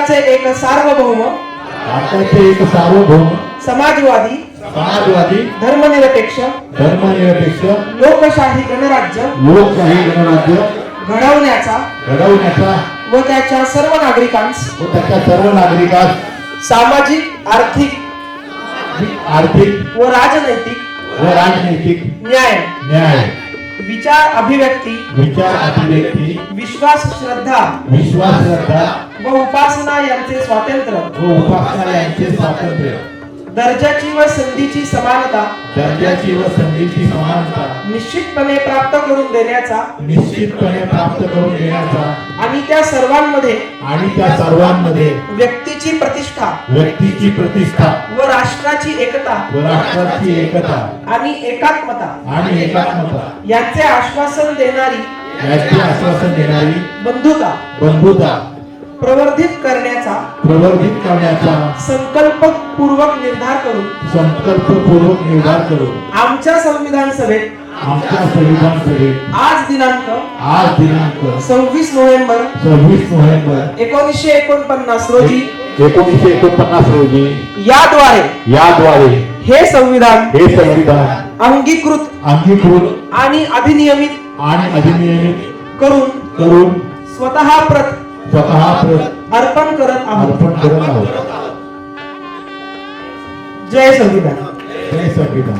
भारताचे एक सार्वभौम समाजवादी धर्मनिरपेक्ष लोकशाही गणराज्य घडवण्याचा व त्याच्या सर्व नागरिकांस सामाजिक आर्थिक व राजनैतिक न्याय विचार अभिव्यक्ती विश्वास श्रद्धा व उपासना यांचे स्वातंत्र्य दर्जाची व संधीची समानता निश्चितपणे प्राप्त करून देण्याचा आणि त्या सर्वांमध्ये व्यक्तीची प्रतिष्ठा व राष्ट्राची एकता आणि एकात्मता यांचे आश्वासन देणारी बंधुता प्रवर्धित करण्याचा संकल्पपूर्वक निर्धार करून आमच्या संविधान सभेत आज दिनांक 26 नोव्हेंबर 1949 रोजी याद्वारे हे संविधान अंगीकृत आणि अधिनियमित करून स्वतः अर्पण करत आहोत. जय संविधान.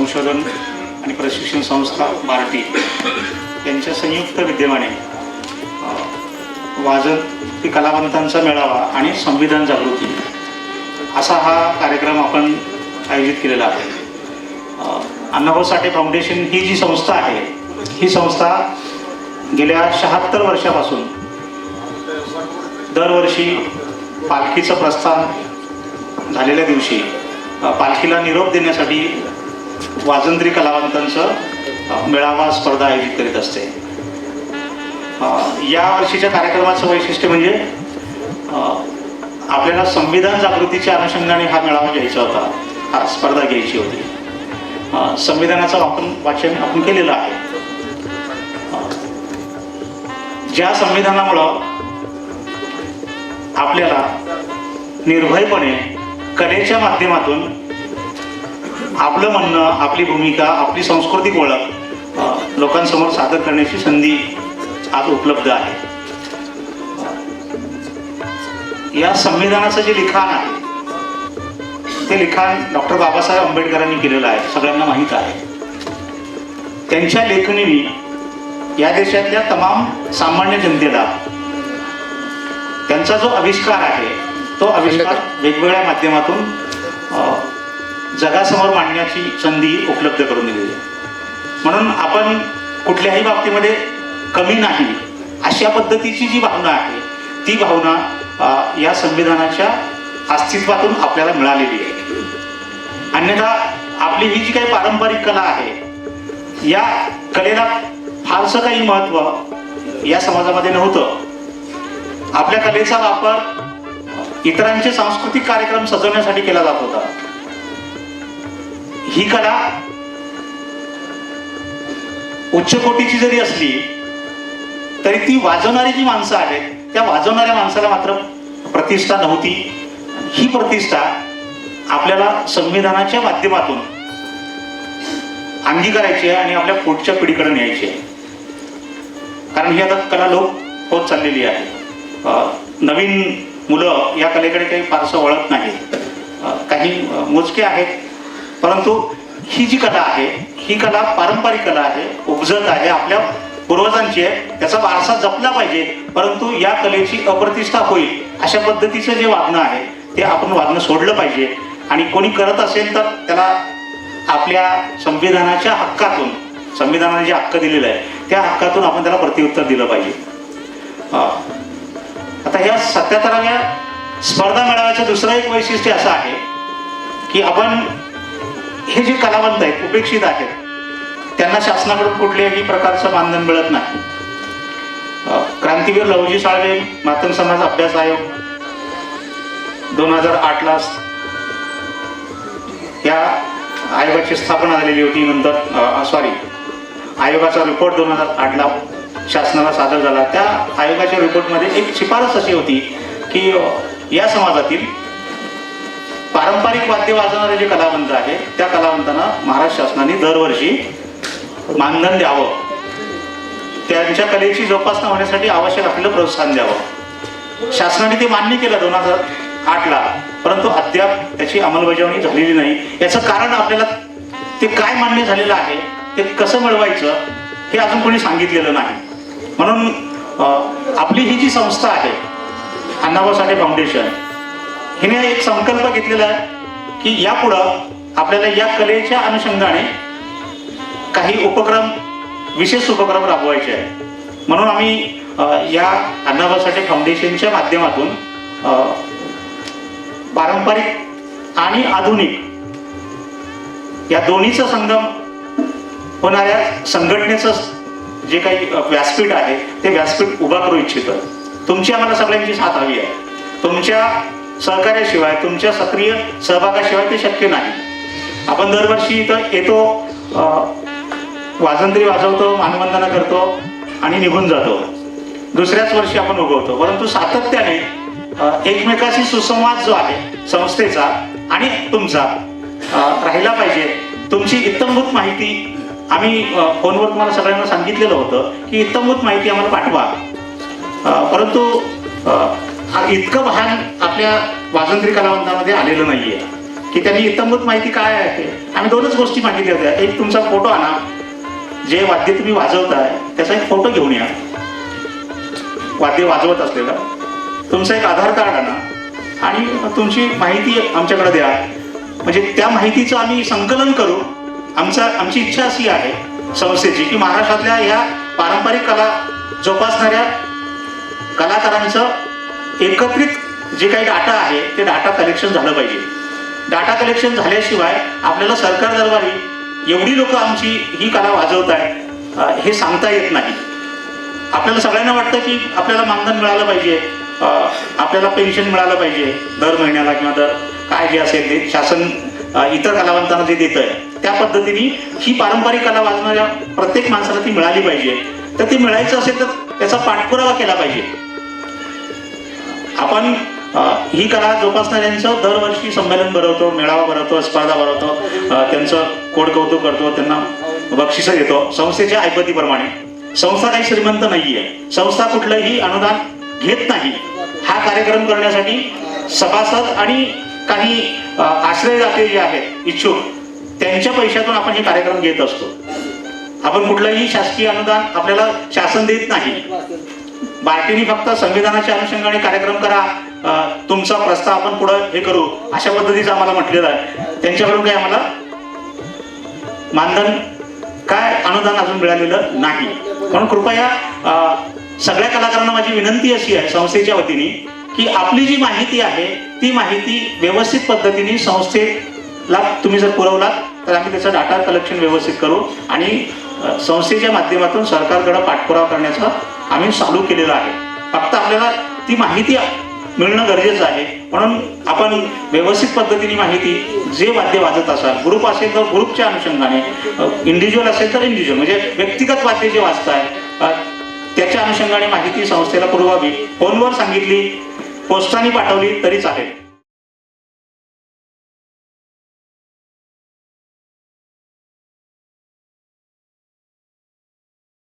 संशोधन आणि प्रशिक्षण संस्था बार्टी यांच्या संयुक्त विद्यमाने वाजंत्री कलावंतांचा मेळावा आणि संविधान जागृती असा हा कार्यक्रम आपण आयोजित केलेला आहे. अण्णाभाऊ साठे फाउंडेशन ही जी संस्था आहे, ही संस्था गेल्या 76 वर्षापासून दरवर्षी पालखीचं प्रस्थान झालेल्या दिवशी पालखीला निरोप देण्यासाठी वाजंत्री कलावंतांचं मेळावा स्पर्धा आयोजित करीत असते. या वर्षीच्या कार्यक्रमाचं वैशिष्ट्य म्हणजे आपल्याला संविधान जागृतीच्या अनुषंगाने हा मेळावा घ्यायचा होता, हा स्पर्धा घ्यायची होती. संविधानाचं वाचन आपण केलेलं आहे. ज्या संविधानामुळं आपल्याला निर्भयपणे कलेच्या माध्यमातून आपलं म्हणणं, आपली भूमिका, आपली सांस्कृतिक ओळख लोकांसमोर सादर करण्याची संधी आज उपलब्ध आहे. या संविधानाचं जे लिखाण आहे ते लिखाण डॉक्टर बाबासाहेब आंबेडकरांनी केलेलं आहे, सगळ्यांना माहीत आहे. त्यांच्या लेखणीने या देशातल्या तमाम सामान्य जनतेला त्यांचा जो आविष्कार आहे तो आविष्कार वेगवेगळ्या माध्यमातून जगासमोर मांडण्याची संधी उपलब्ध करून दिली. म्हणून आपण कुठल्याही बाबतीमध्ये कमी नाही अशा पद्धतीची जी भावना आहे ती भावना या संविधानाच्या अस्तित्वातून आपल्याला मिळालेली आहे. अन्यथा आपली ही जी काही पारंपरिक कला आहे या कलेला फारसं काही महत्त्व या समाजामध्ये नव्हतं. आपल्या कलेचा वापर इतरांचे सांस्कृतिक कार्यक्रम सजवण्यासाठी केला जात होता. ही कला उच्च कोटीची जरी असली तरी ती वाजवणारी जी माणसं आहेत त्या वाजवणाऱ्या माणसाला मात्र प्रतिष्ठा नव्हती. ही प्रतिष्ठा आपल्याला संविधानाच्या माध्यमातून अंगीकारायची आहे आणि आपल्या पुढच्या पिढीकडे न्यायची आहे. कारण ही आता कला लोप होत चाललेली आहे. नवीन मुलं या कलेकडे काही फारसं वळत नाही, काही मोजके आहेत. परंतु ही जी कला आहे ही कला पारंपरिक कला आहे, उपजत आहे, आपल्या पूर्वजांची आहे, त्याचा वारसा जपला पाहिजे. परंतु या कलेची अप्रतिष्ठा होईल अशा पद्धतीचं जे वागणं आहे ते आपण वागणं सोडलं पाहिजे. आणि कोणी करत असेल तर त्याला आपल्या संविधानाच्या हक्कातून, संविधानाने जे हक्क दिलेलं आहे त्या हक्कातून आपण त्याला प्रत्युत्तर दिलं पाहिजे. आता ह्या 77व्या स्पर्धा मेळाव्याचं दुसरं एक वैशिष्ट्य असं आहे की आपण हे जे कलावंत आहेत, उपेक्षित आहेत, त्यांना शासनाकडून कुठल्याही प्रकारचं मानधन मिळत नाही. क्रांतीवीर लहुजी साळवे मातंग समाज अभ्यास आयोग 2008ला या आयोगाची स्थापना झालेली होती. नंतर आयोगाचा रिपोर्ट 2008ला शासनाला सादर झाला. त्या आयोगाच्या रिपोर्टमध्ये एक शिफारस अशी होती की या समाजातील पारंपरिक वाद्य वाजवणारे जे कलावंत आहेत त्या कलावंतांना महाराष्ट्र शासनाने दरवर्षी मानधन द्यावं, त्यांच्या कलेची जोपासना होण्यासाठी आवश्यक असलेलं प्रोत्साहन द्यावं. शासनाने ते मान्य केलं 2008ला, परंतु अद्याप त्याची अंमलबजावणी झालेली नाही. याचं कारण आपल्याला ते काय मान्य झालेलं आहे, ते कसं मिळवायचं हे अजून कोणी सांगितलेलं नाही. म्हणून आपली ही जी संस्था आहे अण्णाभाऊ साठे फाउंडेशन, हिने एक संकल्प घेतलेला आहे की यापुढं आपल्याला या कलेच्या अनुषंगाने काही उपक्रम, विशेष उपक्रम राबवायचे आहे. म्हणून आम्ही या अण्णाभाऊ साठे फाउंडेशनच्या माध्यमातून पारंपरिक आणि आधुनिक या दोन्हीचं संगम होणाऱ्या संघटनेचं जे काही व्यासपीठ आहे ते व्यासपीठ उभा करू इच्छितो. तुमची आम्हाला सगळ्यांची साथ हवी आहे. तुमच्या सहकार्याशिवाय, तुमच्या सक्रिय सहभागाशिवाय ते शक्य नाही. आपण दरवर्षी इथं येतो, वाजंत्री वाजवतो, मानवंदना करतो आणि निघून जातो. दुसऱ्याच वर्षी आपण उगवतो. परंतु सातत्याने एकमेकाशी सुसंवाद जो आहे संस्थेचा आणि तुमचा राहिला पाहिजे. तुमची इत्तमभूत माहिती आम्ही फोनवर तुम्हाला सगळ्यांना सांगितलेलं होतं की इत्तमभूत माहिती आम्हाला पाठवा. परंतु इतकं भान आपल्या वाजंत्री कलावंतांमध्ये आलेलं नाहीये. की त्यांनी इत्तमभूत माहिती काय आहे ते. आम्ही दोनच गोष्टी मागितल्या होत्या. एक तुमचा फोटो आणा, जे वाद्य तुम्ही वाजवताय त्याचा एक फोटो घेऊन या, वाद्य वाजवत असलेला. तुमचं एक आधार कार्ड आणा आणि तुमची माहिती आमच्याकडे द्या. म्हणजे त्या माहितीचं आम्ही संकलन करू. आमची इच्छा अशी आहे संस्थेची की महाराष्ट्रातल्या ह्या पारंपरिक कला जोपासणाऱ्या कलाकारांचं एकत्रित जे काही डाटा आहे ते डाटा कलेक्शन झालं पाहिजे. डाटा कलेक्शन झाल्याशिवाय आपल्याला सरकार दरबारी एवढी लोक आमची ही कला वाजवत आहेत हे सांगता येत नाही. आपल्याला सगळ्यांना वाटतं की आपल्याला मानधन मिळालं पाहिजे, आपल्याला पेन्शन मिळालं पाहिजे दर महिन्याला किंवा दर काय जे असेल ते शासन इतर कलावंतांना जे देत आहे त्या पद्धतीने ही पारंपरिक कला वाजवणाऱ्या प्रत्येक माणसाला ती मिळाली पाहिजे. तर ती मिळायचं असेल तर त्याचा पाठपुरावा केला पाहिजे. आपण ही कला जोपासणाऱ्यांचं दरवर्षी संमेलन भरवतो, मेळावा भरवतो, स्पर्धा भरवतो, त्यांचं कोड कौतुक करतो, त्यांना बक्षिसं देतो संस्थेच्या ऐपतीप्रमाणे. संस्था काही श्रीमंत नाहीये, संस्था कुठलंही अनुदान घेत नाही. हा कार्यक्रम करण्यासाठी सभासद आणि काही आश्रयदाते जे आहेत इच्छुक त्यांच्या पैशातून आपण हे कार्यक्रम घेत असतो. आपण कुठलंही शासकीय अनुदान आपल्याला शासन देत नाही. बार्टीनी फक्त संविधानाच्या अनुषंगाने कार्यक्रम करा, तुमचा प्रस्ताव आपण पुढे हे करू अशा पद्धतीचं आम्हाला म्हटलेलं आहे. त्यांच्याकडून काही आम्हाला मानधन काय अनुदान अजून मिळालेलं नाही. म्हणून कृपया सगळ्या कलाकारांना माझी विनंती अशी आहे संस्थेच्या वतीने की आपली जी माहिती आहे ती माहिती व्यवस्थित पद्धतीने संस्थेला तुम्ही जर पुरवलात तर आम्ही त्याचं डाटा कलेक्शन व्यवस्थित करू आणि संस्थेच्या माध्यमातून सरकारकडे पाठपुरावा करण्याचं आम्ही चालू केलेलं आहे. फक्त आपल्याला ती माहिती मिळणं गरजेचं आहे. म्हणून आपण व्यवस्थित पद्धतीने माहिती जे वाद्य वाजत असाल, ग्रुप असेल तर ग्रुपच्या अनुषंगाने, इंडिव्हिज्युअल असेल तर इंडिव्हिज्युअल म्हणजे व्यक्तिगत वाद्य जे वाजताय त्याच्या अनुषंगाने माहिती संस्थेला पुरवावी. फोनवर सांगितली, पोस्टाने पाठवली तरी चालेल.